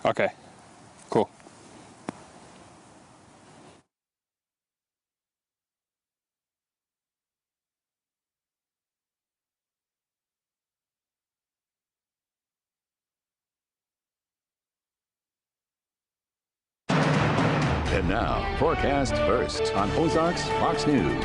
Okay, cool. And now, forecast first on Ozarks Fox News.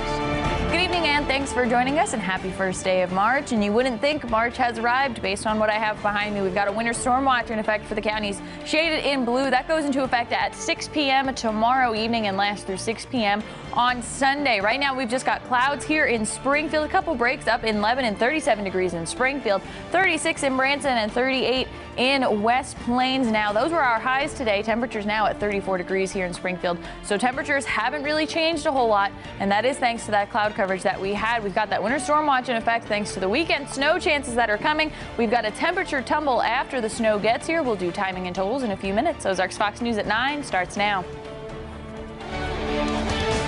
Good evening, and thanks for joining us, and happy first day of March. And you wouldn't think March has arrived based on what I have behind me. We've got a winter storm watch in effect for the counties shaded in blue. That goes into effect at 6 p.m. tomorrow evening and lasts through 6 p.m. on Sunday. Right now, we've just got clouds here in Springfield. A couple breaks up in Lebanon, 37 degrees in Springfield, 36 in Branson, and 38 in West Plains. Now, those were our highs today. Temperatures now at 34 degrees here in Springfield. So temperatures haven't really changed a whole lot, and that is thanks to that cloud coverage that we had. We've got that winter storm watch in effect thanks to the weekend snow chances that are coming. We've got a temperature tumble after the snow gets here. We'll do timing and totals in a few minutes. Ozarks Fox News at 9 starts now.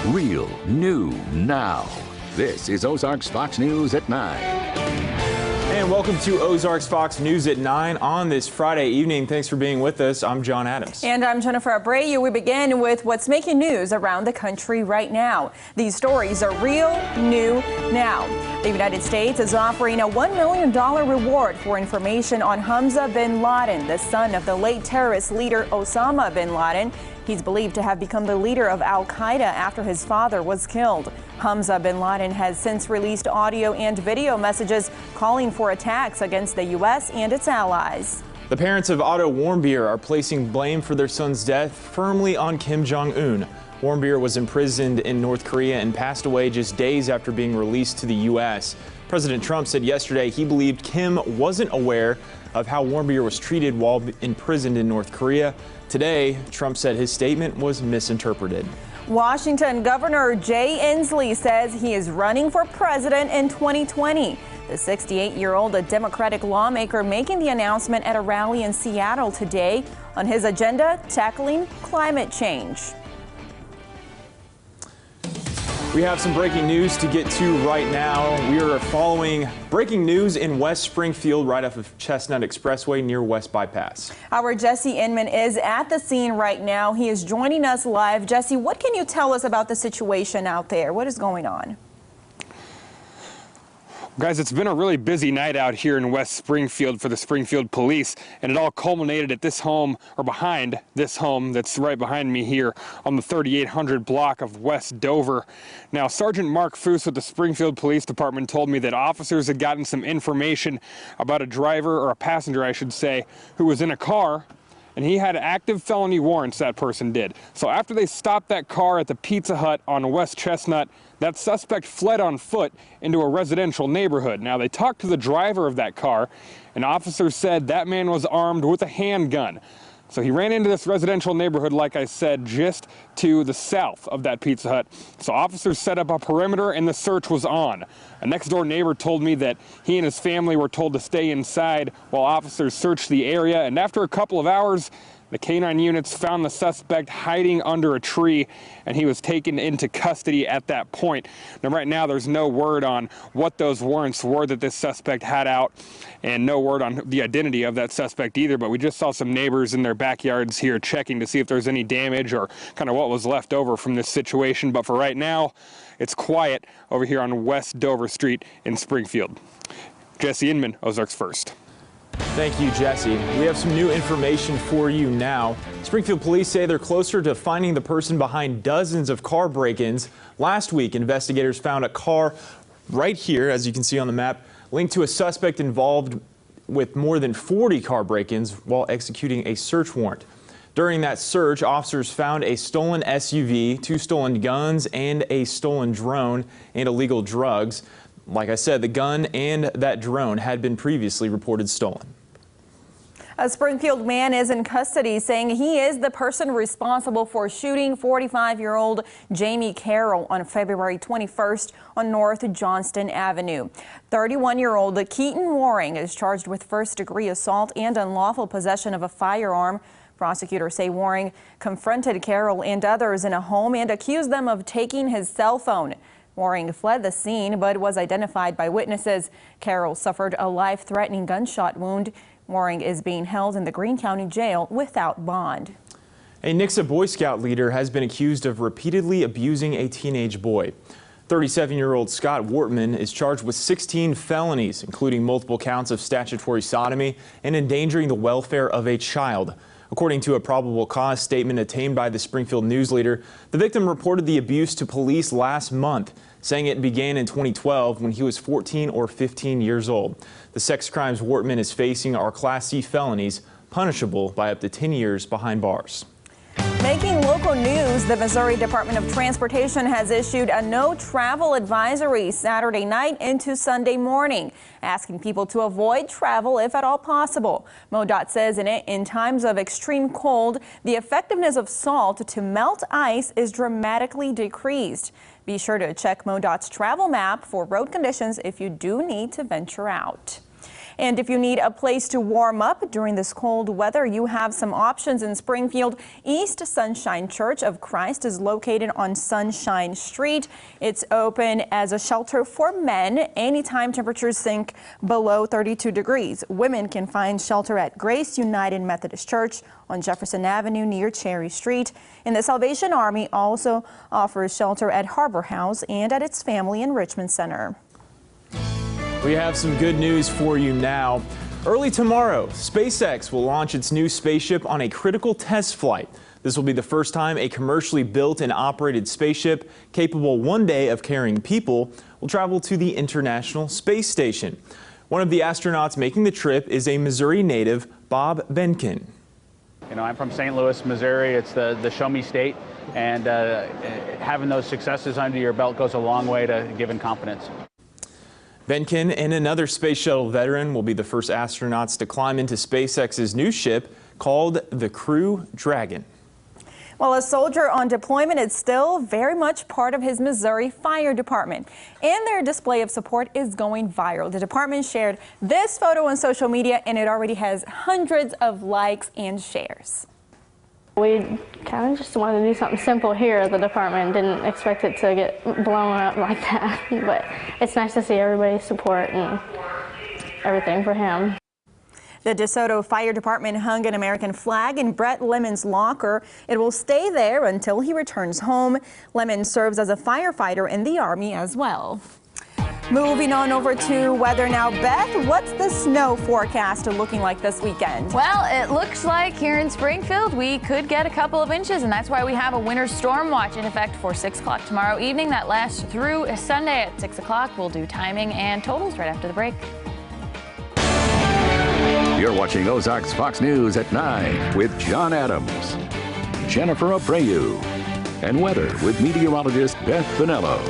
Real, new, now. This is Ozarks Fox News at 9. And welcome to Ozarks Fox News at 9 on this Friday evening. Thanks for being with us. I'm John Adams. And I'm Jennifer Abreu. We begin with what's making news around the country right now. These stories are real, new, now. The United States is offering a $1 million reward for information on Hamza bin Laden, the son of the late terrorist leader Osama bin Laden. He's believed to have become the leader of al-Qaeda after his father was killed. Hamza bin Laden has since released audio and video messages calling for attacks against the U.S. and its allies. The parents of Otto Warmbier are placing blame for their son's death firmly on Kim Jong-un. Warmbier was imprisoned in North Korea and passed away just days after being released to the U.S. President Trump said yesterday he believed Kim wasn't aware of how Warmbier was treated while imprisoned in North Korea. Today, Trump said his statement was misinterpreted. Washington Governor Jay Inslee says he is running for president in 2020. The 68-year-old Democratic lawmaker making the announcement at a rally in Seattle today. On his agenda, tackling climate change. We have some breaking news to get to right now. We are following breaking news in West Springfield, right off of Chestnut Expressway near West Bypass. Our Jesse Inman is at the scene right now. He is joining us live. Jesse, what can you tell us about the situation out there? What is going on? Guys, it's been a really busy night out here in West Springfield for the Springfield Police, and it all culminated at this home, or behind this home that's right behind me here on the 3800 block of West Dover. Now, Sergeant Mark Foose with the Springfield Police Department told me that officers had gotten some information about a driver, or a passenger, I should say, who was in a car, and he had active felony warrants, that person did. So after they stopped that car at the Pizza Hut on West Chestnut, that suspect fled on foot into a residential neighborhood. Now, they talked to the driver of that car, and officers said that man was armed with a handgun. So he ran into this residential neighborhood, like I said, just to the south of that Pizza Hut. So officers set up a perimeter and the search was on. A next door neighbor told me that he and his family were told to stay inside while officers searched the area. And after a couple of hours, the canine units found the suspect hiding under a tree, and he was taken into custody at that point. Now, right now, there's no word on what those warrants were that this suspect had out, and no word on the identity of that suspect either. But we just saw some neighbors in their backyards here checking to see if there's any damage or kind of what was left over from this situation. But for right now, it's quiet over here on West Dover Street in Springfield. Jesse Inman, Ozarks First. Thank you, Jesse. We have some new information for you now. Springfield police say they're closer to finding the person behind dozens of car break-ins. Last week, investigators found a car right here, as you can see on the map, linked to a suspect involved with more than 40 car break-ins while executing a search warrant. During that search, officers found a stolen SUV, 2 stolen guns, and a stolen drone and illegal drugs. Like I said, the gun and that drone had been previously reported stolen. A Springfield man is in custody, saying he is the person responsible for shooting 45-year-old Jamie Carroll on February 21st on North Johnston Avenue. 31-year-old Keaton Waring is charged with first-degree assault and unlawful possession of a firearm. Prosecutors say Waring confronted Carroll and others in a home and accused them of taking his cell phone. Waring fled the scene but was identified by witnesses. Carroll suffered a life-threatening gunshot wound. Waring is being held in the Greene County Jail without bond. A Nixa Boy Scout leader has been accused of repeatedly abusing a teenage boy. 37-year-old Scott Wortman is charged with 16 felonies, including multiple counts of statutory sodomy and endangering the welfare of a child. According to a probable cause statement obtained by the Springfield News Leader, the victim reported the abuse to police last month, saying it began in 2012 when he was 14 or 15 years old. The sex crimes Wortman is facing are Class C felonies, punishable by up to 10 years behind bars. Making local news, the Missouri Department of Transportation has issued a no travel advisory Saturday night into Sunday morning, asking people to avoid travel if at all possible. MoDOT says in times of extreme cold, the effectiveness of salt to melt ice is dramatically decreased. Be sure to check MoDOT's travel map for road conditions if you do need to venture out. And if you need a place to warm up during this cold weather, you have some options in Springfield. East Sunshine Church of Christ is located on Sunshine Street. It's open as a shelter for men anytime temperatures sink below 32 degrees. Women can find shelter at Grace United Methodist Church on Jefferson Avenue near Cherry Street. And the Salvation Army also offers shelter at Harbor House and at its Family Enrichment Center. We have some good news for you now. Early tomorrow, SpaceX will launch its new spaceship on a critical test flight. This will be the first time a commercially built and operated spaceship capable one day of carrying people will travel to the International Space Station. One of the astronauts making the trip is a Missouri native, Bob Benkin. You know, I'm from St. Louis, Missouri. It's the show me state, and having those successes under your belt goes a long way to giving confidence. Benkin and another space shuttle veteran will be the first astronauts to climb into SpaceX's new ship called the Crew Dragon. While a soldier on deployment is still very much part of his Missouri Fire Department, and their display of support is going viral. The department shared this photo on social media, and it already has hundreds of likes and shares. We kind of just wanted to do something simple here at the department. Didn't expect it to get blown up like that, but it's nice to see everybody's support and everything for him. The DeSoto Fire Department hung an American flag in Brett Lemon's locker. It will stay there until he returns home. Lemon serves as a firefighter in the Army as well. Moving on over to weather now. Beth, what's the snow forecast looking like this weekend? Well, it looks like here in Springfield we could get a couple of inches, and that's why we have a winter storm watch in effect for 6 o'clock tomorrow evening. That lasts through Sunday at 6 o'clock. We'll do timing and totals right after the break. You're watching Ozarks Fox News at 9 with John Adams, Jennifer Abreu, and weather with meteorologist Beth Bonello.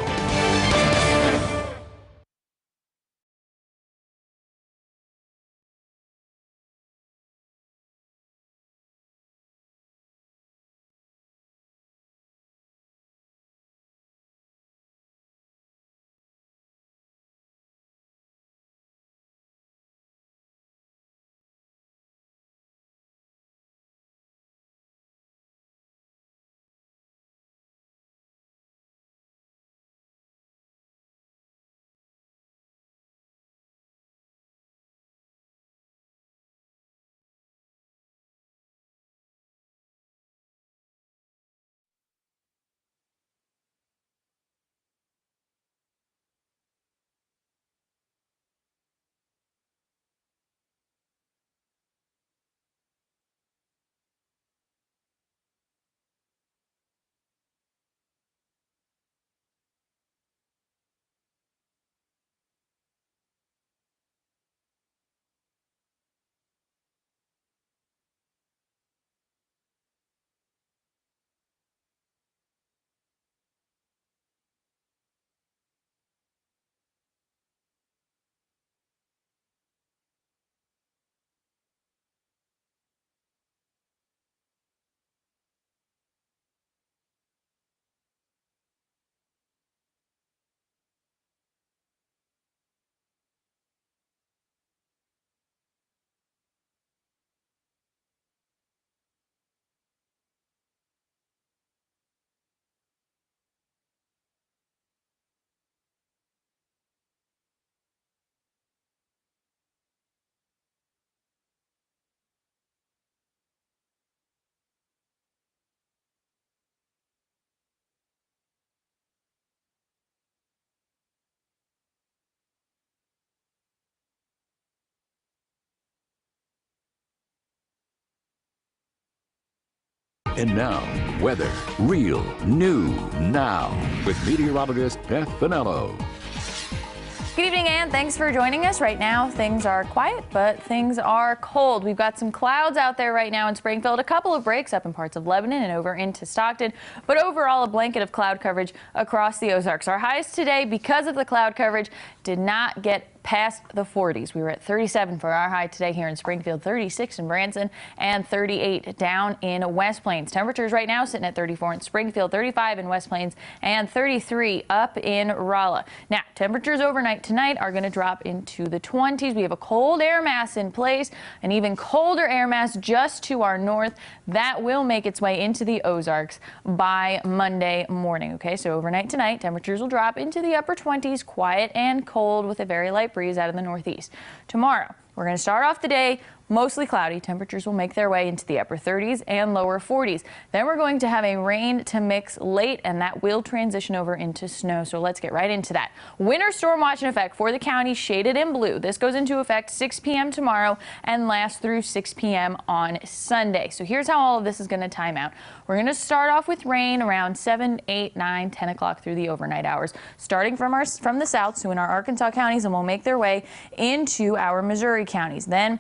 And now, weather. Real, new, now. With meteorologist Beth Bonello. Good evening, and thanks for joining us. Right now, things are quiet, but things are cold. We've got some clouds out there right now in Springfield, a couple of breaks up in parts of Lebanon and over into Stockton, but overall a blanket of cloud coverage across the Ozarks. Our highs today, because of the cloud coverage, did not get past the 40s. We were at 37 for our high today here in Springfield, 36 in Branson, and 38 down in West Plains. Temperatures right now sitting at 34 in Springfield, 35 in West Plains, and 33 up in Rolla. Now, temperatures overnight tonight are going to drop into the 20s. We have a cold air mass in place, an even colder air mass just to our north. That will make its way into the Ozarks by Monday morning. Okay, so overnight tonight, temperatures will drop into the upper 20s, quiet and cold with a very light breeze out of the northeast. Tomorrow, we're going to start off the day mostly cloudy. Temperatures will make their way into the upper 30s and lower 40s. Then we're going to have a rain to mix late, and that will transition over into snow. So let's get right into that. Winter storm watch in effect for the county, shaded in blue. This goes into effect 6 p.m. tomorrow and lasts through 6 p.m. on Sunday. So here's how all of this is going to time out. We're going to start off with rain around 7, 8, 9, 10 o'clock through the overnight hours, starting from the south, so in our Arkansas counties, and will make their way into our Missouri counties. Then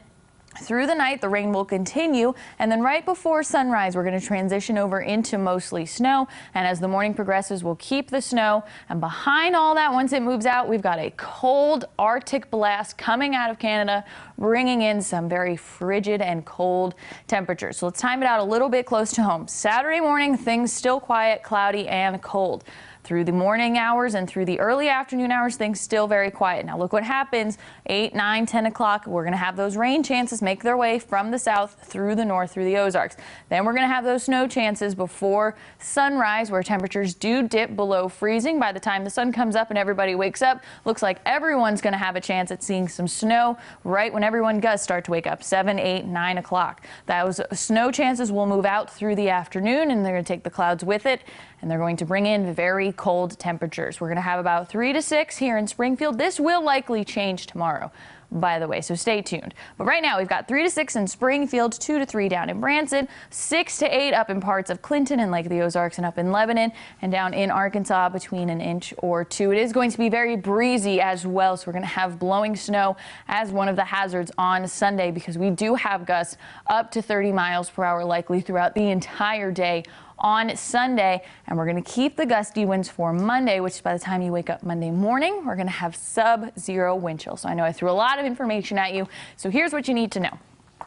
through the night, the rain will continue, and then right before sunrise, we're going to transition over into mostly snow. And as the morning progresses, we'll keep the snow. And behind all that, once it moves out, we've got a cold Arctic blast coming out of Canada, bringing in some very frigid and cold temperatures. So let's time it out a little bit close to home. Saturday morning, things still quiet, cloudy, and cold. Through the morning hours and through the early afternoon hours, things still very quiet. Now look what happens 8, 9, 10 o'clock. We're going to have those rain chances make their way from the south through the north through the Ozarks. Then we're going to have those snow chances before sunrise, where temperatures do dip below freezing. By the time the sun comes up and everybody wakes up, looks like everyone's going to have a chance at seeing some snow right when everyone does start to wake up, 7, 8, 9 o'clock. Those snow chances will move out through the afternoon, and they're going to take the clouds with it, and they're going to bring in very cold temperatures. We're going to have about 3 to 6 here in Springfield. This will likely change tomorrow, by the way, so stay tuned. But right now we've got 3 to 6 in Springfield, 2 to 3 down in Branson, 6 to 8 up in parts of Clinton and Lake of the Ozarks, and up in Lebanon, and down in Arkansas between an inch or 2. It is going to be very breezy as well, so we're going to have blowing snow as one of the hazards on Sunday, because we do have gusts up to 30 miles per hour likely throughout the entire day on Sunday, and we're going to keep the gusty winds for Monday, which by the time you wake up Monday morning, we're going to have sub-zero wind chill. So I know I threw a lot of information at you, so here's what you need to know.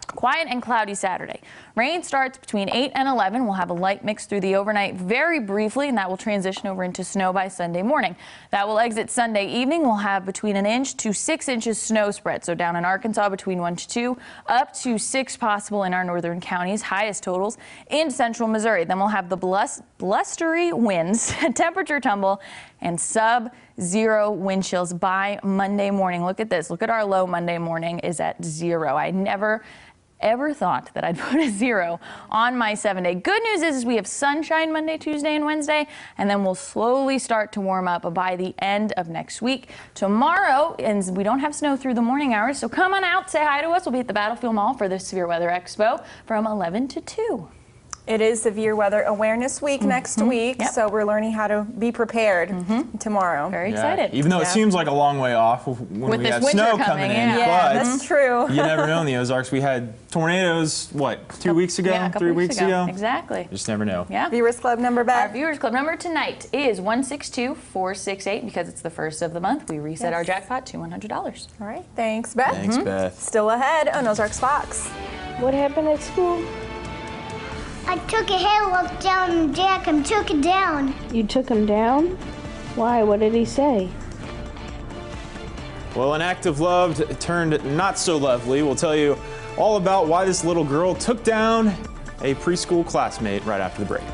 Quiet and cloudy Saturday. Rain starts between 8 and 11. We'll have a light mix through the overnight very briefly, and that will transition over into snow by Sunday morning. That will exit Sunday evening. We'll have between an inch to 6 inches snow spread. So down in Arkansas between 1 to 2, up to 6 possible in our northern counties, highest totals in central Missouri. Then we'll have the blustery winds, temperature tumble, and sub-zero wind chills by Monday morning. Look at this. Look at our low Monday morning is at 0. I never ever thought that I'd put a 0 on my 7-day. Good news is we have sunshine Monday, Tuesday, and Wednesday, and then we'll slowly start to warm up by the end of next week. Tomorrow, and we don't have snow through the morning hours, so come on out, say hi to us. We'll be at the Battlefield Mall for the Severe Weather Expo from 11 to 2. It is Severe Weather Awareness Week next week, so we're learning how to be prepared tomorrow. Very excited. Even though it seems like a long way off when we have snow coming in, Yeah, but that's true. you never know in the Ozarks. We had tornadoes, what, 2 weeks ago, Yeah, a couple 3 weeks ago? Exactly. You just never know. Yeah. Viewers Club number, Beth? Our Viewers Club number tonight is 162-468. Because it's the first of the month, we reset our jackpot to $100. All right, thanks, Beth. Thanks, Beth. Still ahead on Ozarks Fox. What happened at school? I took a hair look down on Jack and took it down. You took him down? Why? What did he say? Well, an act of love turned not so lovely. We'll tell you all about why this little girl took down a preschool classmate right after the break.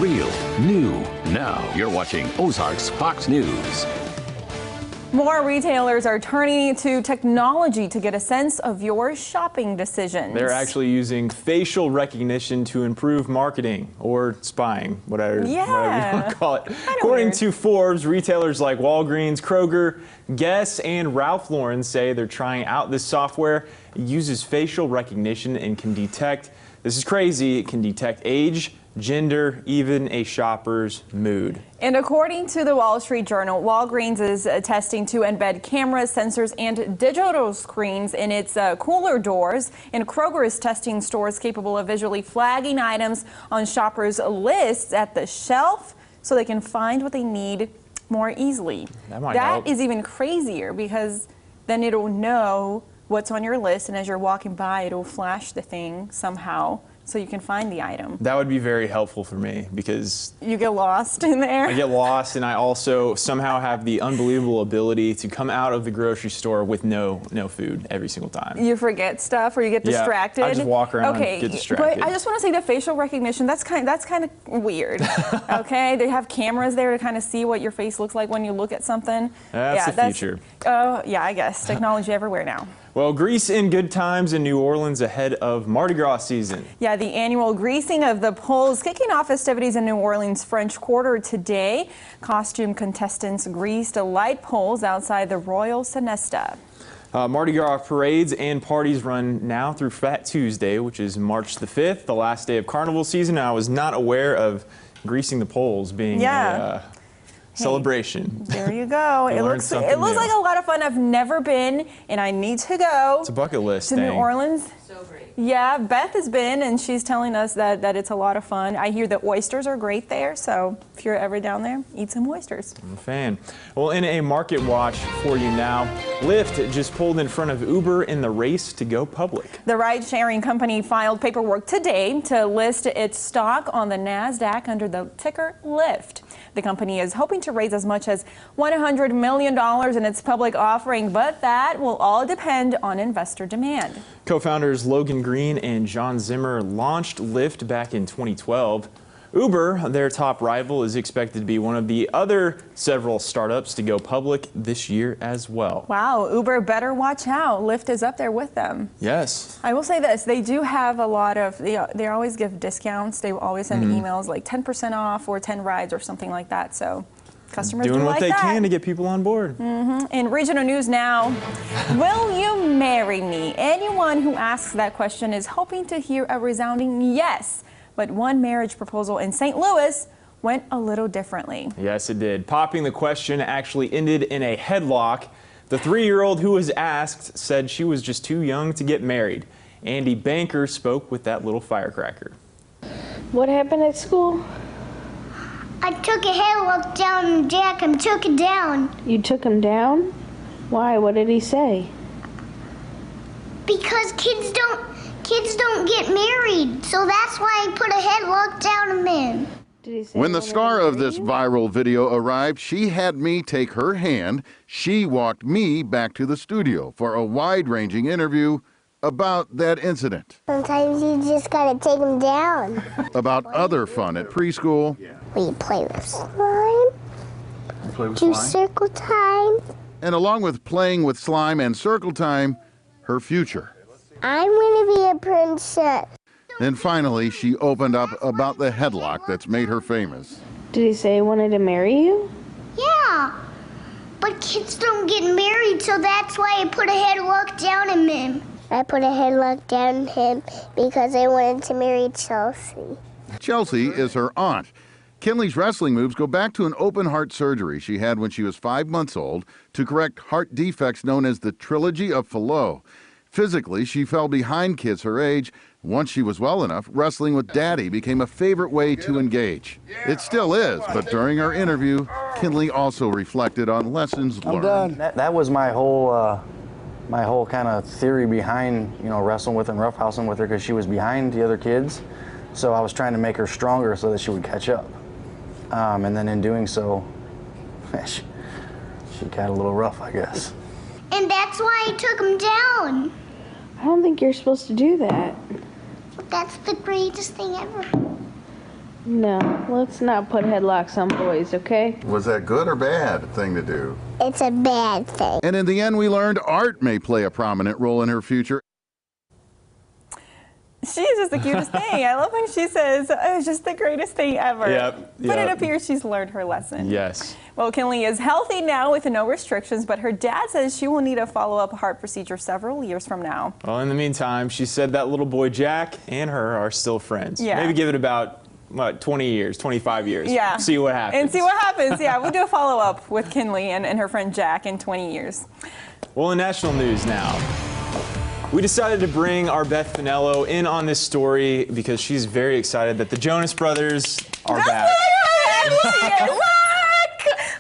Real, new, now. You're watching Ozarks Fox News. More retailers are turning to technology to get a sense of your shopping decisions. They're actually using facial recognition to improve marketing or spying, whatever you want to call it. According to Forbes, retailers like Walgreens, Kroger, Guess, and Ralph Lauren say they're trying out this software. It uses facial recognition and can detect, this is crazy, it can detect age, gender, even a shopper's mood. And according to the Wall Street Journal, Walgreens is testing to embed cameras, sensors, and digital screens in its cooler doors. And Kroger is testing stores capable of visually flagging items on shoppers' lists at the shelf so they can find what they need more easily. That is even crazier because then it'll know what's on your list, and as you're walking by, it'll flash the thing somehow so you can find the item. That would be very helpful for me because you get lost in there. I get lost, and I also somehow have the unbelievable ability to come out of the grocery store with no food every single time. You forget stuff or you get distracted. I just walk around and get distracted. But I just want to say the facial recognition, that's kind of weird. Okay, they have cameras there to kind of see what your face looks like when you look at something. That's the future. Oh, yeah, I guess. Technology everywhere now. Well, grease in good times in New Orleans ahead of Mardi Gras season. Yeah, the annual greasing of the poles kicking off festivities in New Orleans French Quarter today. Costume contestants greased light poles outside the Royal Siesta. Mardi Gras parades and parties run now through Fat Tuesday, which is March the 5th, the last day of carnival season. I was not aware of greasing the poles being a celebration. There you go. It looks like a lot of fun. I've never been, and I need to go. It's a bucket list to thing. New Orleans. So great. Yeah, Beth has been, and she's telling us that it's a lot of fun. I hear the oysters are great there, so if you're ever down there, eat some oysters. I'm a fan. Well, in a market watch for you now, Lyft just pulled in front of Uber in the race to go public. The ride-sharing company filed paperwork today to list its stock on the NASDAQ under the ticker Lyft. The company is hoping to raise as much as $100 million in its public offering, but that will all depend on investor demand. Co-founders Logan Green and John Zimmer launched Lyft back in 2012. Uber, their top rival, is expected to be one of the other several startups to go public this year as well. Wow, Uber better watch out. Lyft is up there with them. Yes. I will say this, they do have a lot of, they always give discounts. They always send emails like 10% off or 10 rides or something like that. So customers doing do what like they that. can to get people on board. In regional news now, will you marry me? Anyone who asks that question is hoping to hear a resounding yes. But one marriage proposal in St. Louis went a little differently. Yes, it did. Popping the question actually ended in a headlock. The 3-year-old who was asked said she was just too young to get married. Andy Banker spoke with that little firecracker. What happened at school? I took a headlock down and Jack and took it down. You took him down? Why? What did he say? Because kids don't get married, so that's why I put a headlock down on him. Did he say when the star of this viral video arrived, she had me take her hand. She walked me back to the studio for a wide-ranging interview about that incident. Sometimes you just gotta take them down. About other fun at preschool. We play with slime. Do circle time. And along with playing with slime and circle time, her future. I'm gonna be a princess. Then finally, she opened up about the headlock that's made her famous. Did he say he wanted to marry you? Yeah, but kids don't get married, so that's why I put a headlock down on him. I put a headlock down on him because I wanted to marry Chelsea. Chelsea is her aunt. Kinley's wrestling moves go back to an open heart surgery she had when she was 5 months old to correct heart defects known as the Trilogy of Fallot. Physically, she fell behind kids her age. Once she was well enough, wrestling with Daddy became a favorite way to engage. It still is, but during our interview, Kinley also reflected on lessons learned. That was my whole kind of theory behind, wrestling with her and roughhousing with her, because she was behind the other kids. So I was trying to make her stronger so that she would catch up. And then in doing so, she got a little rough, I guess. And that's why I took him down. I don't. I don't think you're supposed to do that. That's the greatest thing ever. No, let's not put headlocks on boys, okay? Was that good or bad thing to do? It's a bad thing. And in the end, we learned art may play a prominent role in her future. She's just the cutest thing. I love when she says, it was just the greatest thing ever. But it appears she's learned her lesson. Yes. Well, Kinley is healthy now with no restrictions, but her dad says she will need a follow-up heart procedure several years from now. Well, in the meantime, she said that little boy Jack and her are still friends. Yeah. Maybe give it about, what, 20 years, 25 years. Yeah. See what happens. And see what happens. Yeah, we'll do a follow-up with Kinley and her friend Jack in 20 years. Well, in national news now. We decided to bring our Beth Finello in on this story because she's very excited that the Jonas Brothers are back.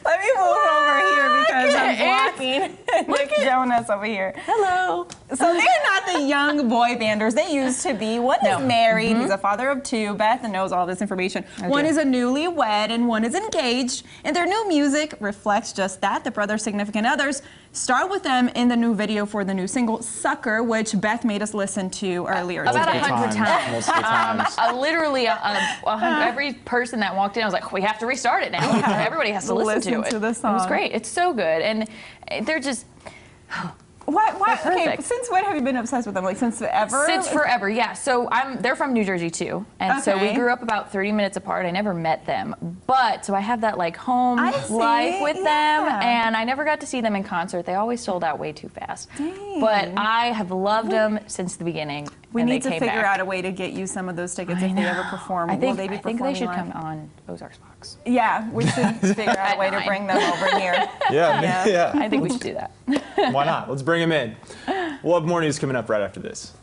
Let me move over here because I'm blocking Nick Jonas over here. Hello. So they're not the young boy banders they used to be. One is married, he's a father of two. Beth knows all this information. One is a newlywed and one is engaged. And their new music reflects just that. The brothers' significant others star with them in the new video for the new single, Sucker, which Beth made us listen to earlier. About 100 times. Multiple times. Literally, every person that walked in, I was like, we have to restart it now. Everybody has to listen to it. To the song. It was great. It's so good. And they're just... Why? Okay, perfect. since when have you been obsessed with them? Like since ever? Since forever, yeah. So they're from New Jersey too, and so we grew up about 30 minutes apart. I never met them, but so I have that like home life with them, and I never got to see them in concert. They always sold out way too fast. Dang. But I have loved them since the beginning. We need to figure out a way to get you some of those tickets if they ever perform. I think, Will they be I think they should performing come on Ozarks Fox. Yeah, we should figure out a way to bring them over here. Yeah. I think we should do that. Why not? Let's bring them in. We'll have more news coming up right after this.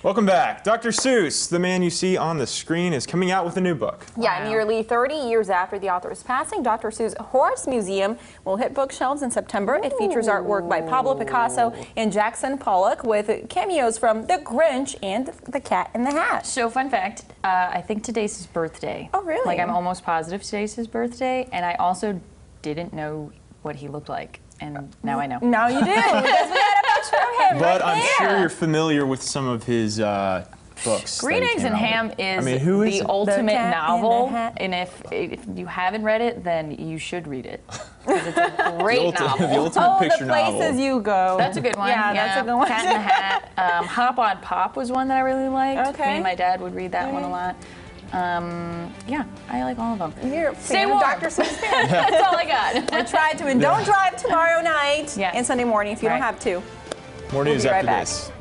Welcome back. Dr. Seuss, the man you see on the screen, is coming out with a new book. Yeah, nearly 30 years after the author's passing, Dr. Seuss Horace Museum will hit bookshelves in September. It features artwork by Pablo Picasso and Jackson Pollock with cameos from The Grinch and The Cat in the Hat. So, fun fact, I think today's his birthday. Oh, really? Like, I'm almost positive today's his birthday, and I also didn't know what he looked like. And now I know. Now you do, because we had a picture of him. But right I'm there. sure you're familiar with some of his books. Green Eggs and Ham is the ultimate novel, and if you haven't read it, then you should read it. It's a great novel. The ultimate picture The Places novel. You Go. That's a good one. Yeah, that's a good one. Cat in the Hat. Hop on Pop was one that I really liked. Okay. Me and my dad would read that one a lot. Yeah, I like all of them. You're a Stay fan of warm. Dr. Seuss fan. That's all I got. We tried to, and don't drive tomorrow night Yes. and Sunday morning if you don't have to. More news be right after back. this.